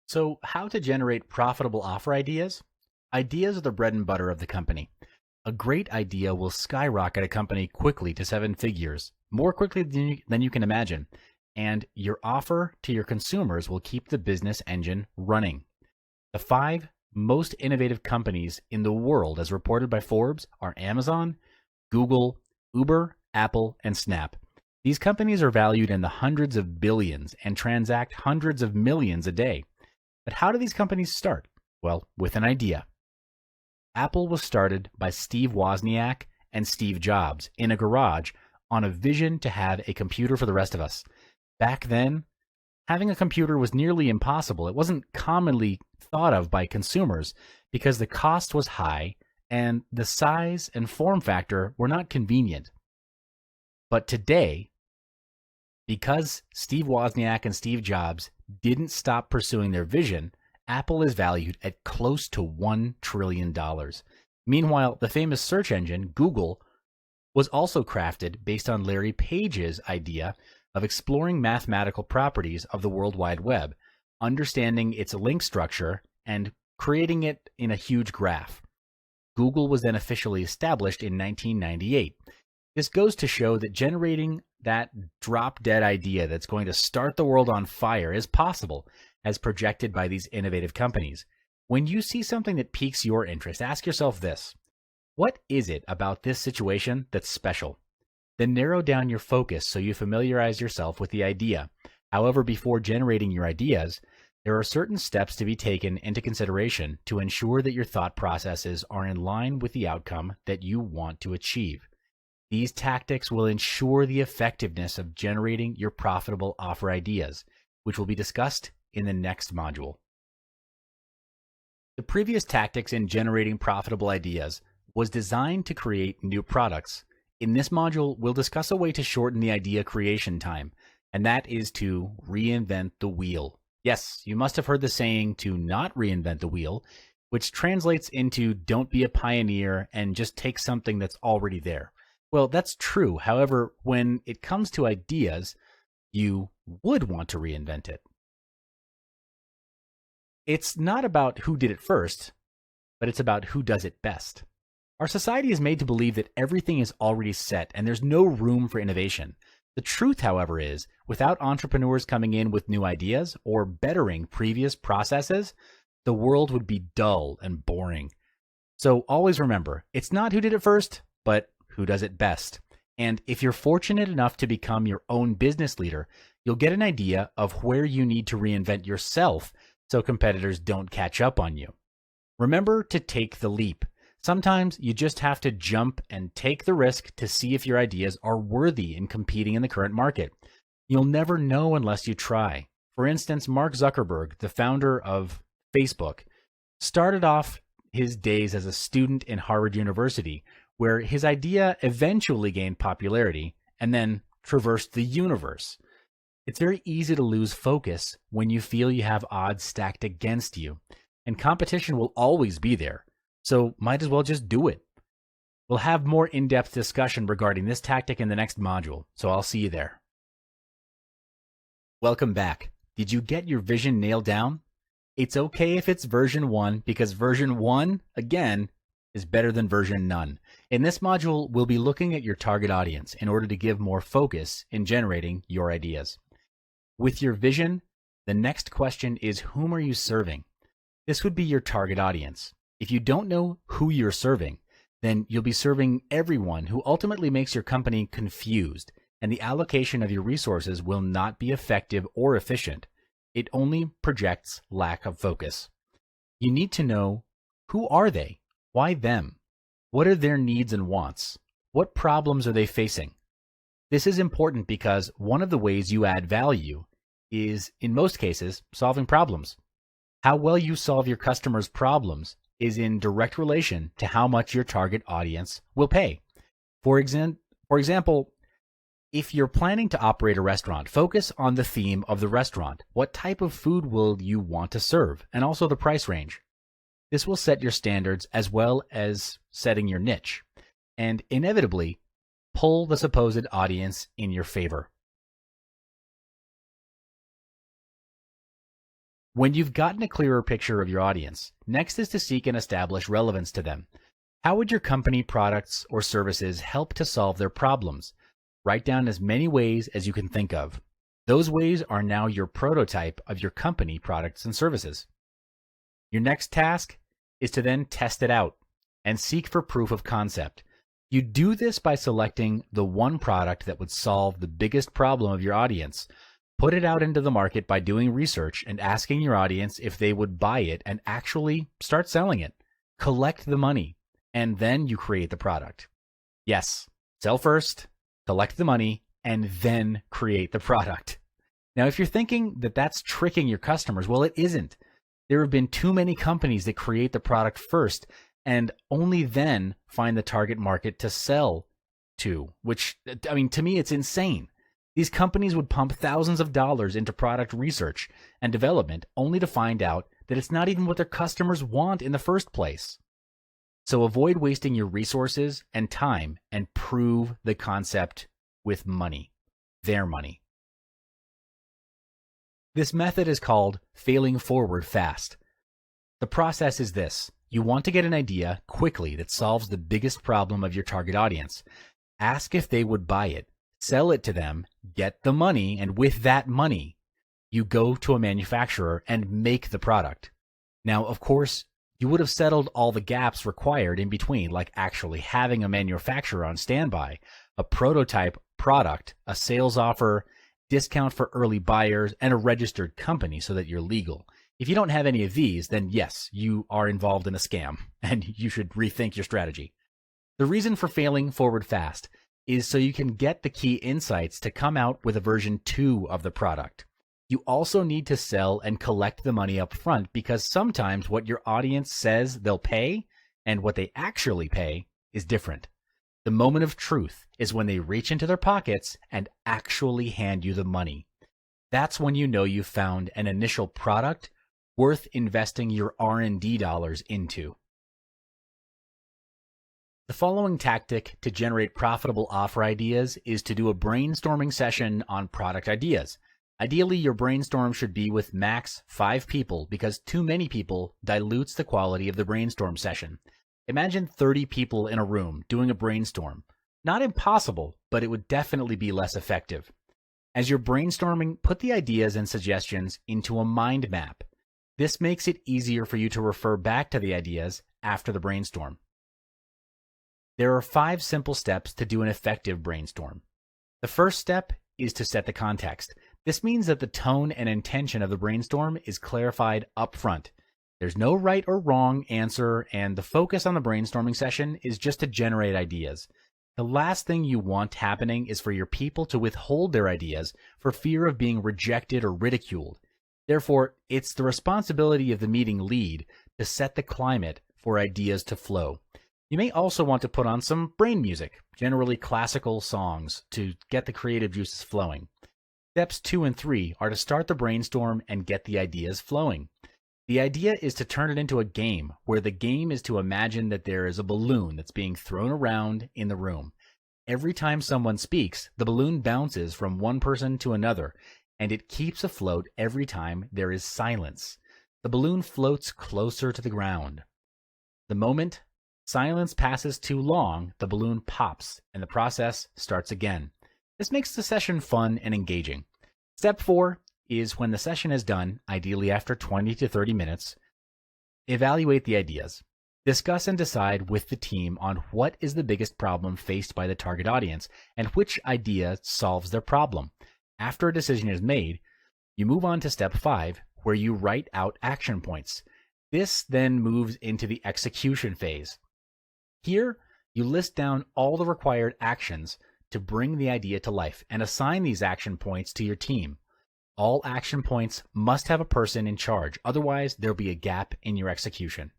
So, how to generate profitable offer ideas? Ideas are the bread and butter of the company. A great idea will skyrocket a company quickly to seven figures, more quickly than you can imagine. And your offer to your consumers will keep the business engine running. The five most innovative companies in the world, as reported by Forbes, are Amazon, Google, Uber, Apple, and Snap. These companies are valued in the hundreds of billions and transact hundreds of millions a day. But how do these companies start? Well, with an idea. Apple was started by Steve Wozniak and Steve Jobs in a garage on a vision to have a computer for the rest of us. Back then, having a computer was nearly impossible. It wasn't commonly thought of by consumers because the cost was high and the size and form factor were not convenient. But today, because Steve Wozniak and Steve Jobs didn't stop pursuing their vision, Apple is valued at close to $1 trillion. Meanwhile, the famous search engine, Google, was also crafted based on Larry Page's idea of exploring mathematical properties of the World Wide Web, understanding its link structure, and creating it in a huge graph. Google was then officially established in 1998. This goes to show that generating that drop-dead idea that's going to start the world on fire is possible, as projected by these innovative companies. When you see something that piques your interest, ask yourself this: what is it about this situation that's special? Then narrow down your focus so you familiarize yourself with the idea. However, before generating your ideas, there are certain steps to be taken into consideration to ensure that your thought processes are in line with the outcome that you want to achieve. These tactics will ensure the effectiveness of generating your profitable offer ideas, which will be discussed in the next module. The previous tactics in generating profitable ideas was designed to create new products. In this module, we'll discuss a way to shorten the idea creation time, and that is to reinvent the wheel. Yes, you must have heard the saying to not reinvent the wheel, which translates into don't be a pioneer and just take something that's already there. Well, that's true. However, when it comes to ideas, you would want to reinvent it. It's not about who did it first, but it's about who does it best. Our society is made to believe that everything is already set and there's no room for innovation. The truth, however, is without entrepreneurs coming in with new ideas or bettering previous processes, the world would be dull and boring. So always remember, it's not who did it first, but who does it best. And if you're fortunate enough to become your own business leader, you'll get an idea of where you need to reinvent yourself so competitors don't catch up on you. Remember to take the leap. Sometimes you just have to jump and take the risk to see if your ideas are worthy in competing in the current market. You'll never know unless you try. For instance, Mark Zuckerberg, the founder of Facebook, started off his days as a student in Harvard University, where his idea eventually gained popularity and then traversed the universe. It's very easy to lose focus when you feel you have odds stacked against you, and competition will always be there, so might as well just do it. We'll have more in-depth discussion regarding this tactic in the next module, so I'll see you there. Welcome back. Did you get your vision nailed down? It's okay if it's version 1, because version 1, again, is better than version none. In this module, we'll be looking at your target audience in order to give more focus in generating your ideas. With your vision, the next question is, whom are you serving? This would be your target audience. If you don't know who you're serving, then you'll be serving everyone, who ultimately makes your company confused, and the allocation of your resources will not be effective or efficient. It only projects lack of focus. You need to know, who are they? Why them? What are their needs and wants? What problems are they facing? This is important because one of the ways you add value is, in most cases, solving problems. How well you solve your customers' problems is in direct relation to how much your target audience will pay. For example, if you're planning to operate a restaurant, focus on the theme of the restaurant. What type of food will you want to serve? And also the price range. This will set your standards as well as setting your niche, and inevitably pull the supposed audience in your favor. When you've gotten a clearer picture of your audience, next is to seek and establish relevance to them. How would your company, products, or services help to solve their problems? Write down as many ways as you can think of. Those ways are now your prototype of your company, products, and services. Your next task is to then test it out and seek for proof of concept. You do this by selecting the one product that would solve the biggest problem of your audience. Put it out into the market by doing research and asking your audience if they would buy it and actually start selling it. Collect the money, and then you create the product. Yes, sell first, collect the money, and then create the product. Now, if you're thinking that that's tricking your customers, well, it isn't. There have been too many companies that create the product first and only then find the target market to sell to, which, I mean, to me, it's insane. These companies would pump thousands of dollars into product research and development only to find out that it's not even what their customers want in the first place. So avoid wasting your resources and time and prove the concept with money, their money. This method is called failing forward fast. The process is this. You want to get an idea quickly that solves the biggest problem of your target audience. Ask if they would buy it, sell it to them, get the money, and with that money, you go to a manufacturer and make the product. Now, of course, you would have settled all the gaps required in between, like actually having a manufacturer on standby, a prototype product, a sales offer, discount for early buyers, and a registered company so that you're legal. If you don't have any of these, then yes, you are involved in a scam, and you should rethink your strategy. The reason for failing forward fast is so you can get the key insights to come out with a version 2 of the product. You also need to sell and collect the money up front because sometimes what your audience says they'll pay and what they actually pay is different. The moment of truth is when they reach into their pockets and actually hand you the money. That's when you know you've found an initial product worth investing your R&D dollars into. The following tactic to generate profitable offer ideas is to do a brainstorming session on product ideas. Ideally, your brainstorm should be with max 5 people because too many people dilutes the quality of the brainstorm session. Imagine 30 people in a room doing a brainstorm. Not impossible, but it would definitely be less effective. As you're brainstorming, put the ideas and suggestions into a mind map. This makes it easier for you to refer back to the ideas after the brainstorm. There are 5 simple steps to do an effective brainstorm. The first step is to set the context. This means that the tone and intention of the brainstorm is clarified up front. There's no right or wrong answer, and the focus on the brainstorming session is just to generate ideas. The last thing you want happening is for your people to withhold their ideas for fear of being rejected or ridiculed. Therefore, it's the responsibility of the meeting lead to set the climate for ideas to flow. You may also want to put on some brain music, generally classical songs, to get the creative juices flowing. Steps 2 and 3 are to start the brainstorm and get the ideas flowing. The idea is to turn it into a game, where the game is to imagine that there is a balloon that's being thrown around in the room. Every time someone speaks, the balloon bounces from one person to another, and it keeps afloat every time there is silence. The balloon floats closer to the ground. The moment silence passes too long, the balloon pops, and the process starts again. This makes the session fun and engaging. Step 4 is when the session is done, ideally after 20 to 30 minutes, evaluate the ideas. Discuss and decide with the team on what is the biggest problem faced by the target audience and which idea solves their problem. After a decision is made, you move on to step 5, where you write out action points. This then moves into the execution phase. Here, you list down all the required actions to bring the idea to life and assign these action points to your team. All action points must have a person in charge, otherwise there'll be a gap in your execution.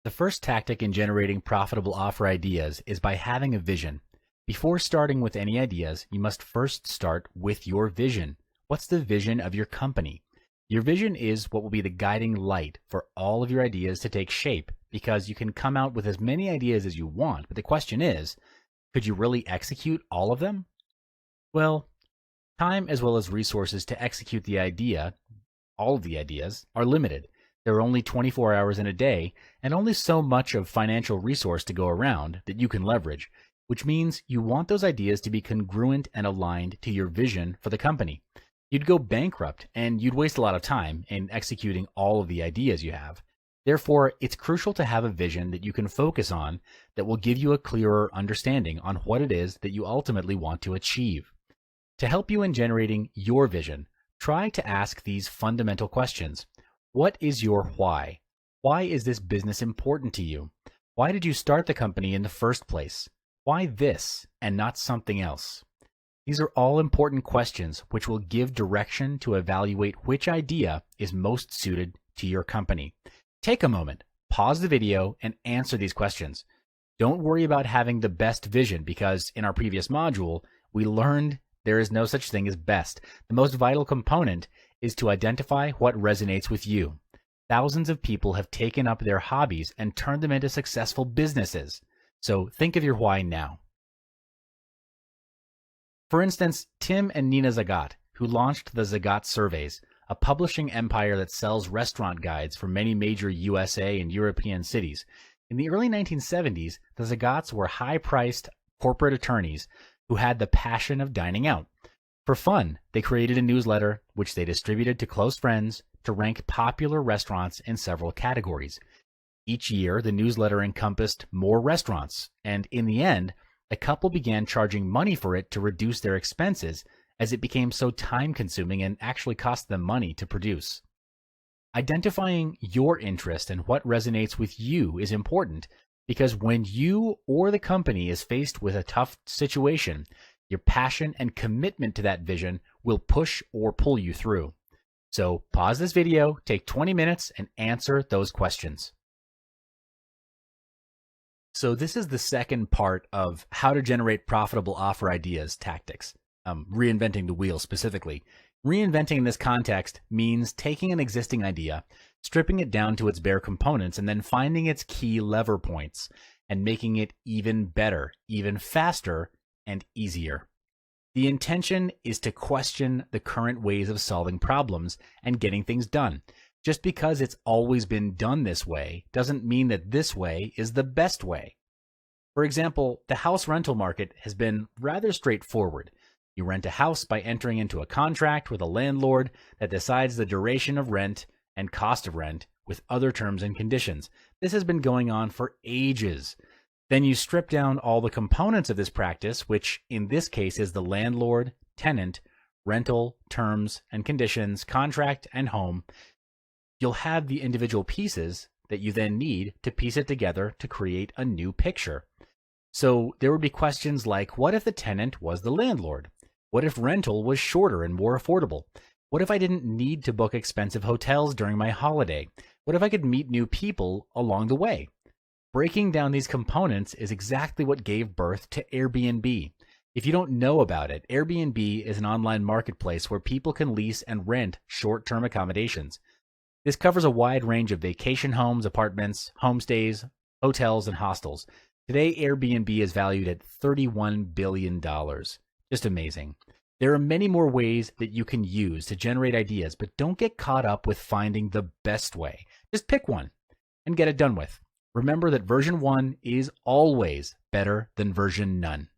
The first tactic in generating profitable offer ideas is by having a vision. Before starting with any ideas, you must first start with your vision. What's the vision of your company? Your vision is what will be the guiding light for all of your ideas to take shape, because you can come out with as many ideas as you want, but the question is, could you really execute all of them? Well, Time as well as resources to execute the idea, all of the ideas, are limited. There are only 24 hours in a day and only so much of financial resource to go around that you can leverage, which means you want those ideas to be congruent and aligned to your vision for the company. You'd go bankrupt and you'd waste a lot of time in executing all of the ideas you have. Therefore, it's crucial to have a vision that you can focus on that will give you a clearer understanding on what it is that you ultimately want to achieve. To help you in generating your vision, try to ask these fundamental questions. What is your why? Why is this business important to you? Why did you start the company in the first place? Why this and not something else? These are all important questions which will give direction to evaluate which idea is most suited to your company. Take a moment, pause the video, and answer these questions. Don't worry about having the best vision because in our previous module, we learned there is no such thing as best. The most vital component is to identify what resonates with you. Thousands of people have taken up their hobbies and turned them into successful businesses. So think of your why now. For instance, Tim and Nina Zagat, who launched the Zagat Surveys, a publishing empire that sells restaurant guides for many major USA and European cities. In the early 1970s, the Zagats were high-priced corporate attorneys who had the passion of dining out. For fun, they created a newsletter which they distributed to close friends to rank popular restaurants in several categories. Each year, the newsletter encompassed more restaurants, and in the end, a couple began charging money for it to reduce their expenses as it became so time-consuming and actually cost them money to produce. Identifying your interest and what resonates with you is important because when you or the company is faced with a tough situation, your passion and commitment to that vision will push or pull you through. So pause this video, take 20 minutes, and answer those questions. So this is the second part of how to generate profitable offer ideas tactics, reinventing the wheel specifically. Reinventing in this context means taking an existing idea, stripping it down to its bare components, and then finding its key lever points and making it even better, even faster, and easier. The intention is to question the current ways of solving problems and getting things done. Just because it's always been done this way doesn't mean that this way is the best way. For example, the house rental market has been rather straightforward. You rent a house by entering into a contract with a landlord that decides the duration of rent and cost of rent with other terms and conditions. This has been going on for ages. Then you strip down all the components of this practice, which in this case is the landlord, tenant, rental, terms and conditions, contract, and home. You'll have the individual pieces that you then need to piece it together to create a new picture. So there would be questions like, what if the tenant was the landlord? What if rental was shorter and more affordable? What if I didn't need to book expensive hotels during my holiday? What if I could meet new people along the way? Breaking down these components is exactly what gave birth to Airbnb. If you don't know about it, Airbnb is an online marketplace where people can lease and rent short-term accommodations. This covers a wide range of vacation homes, apartments, homestays, hotels, and hostels. Today, Airbnb is valued at $31 billion. Just amazing. There are many more ways that you can use to generate ideas, but don't get caught up with finding the best way. Just pick one and get it done with. Remember that version 1 is always better than version none.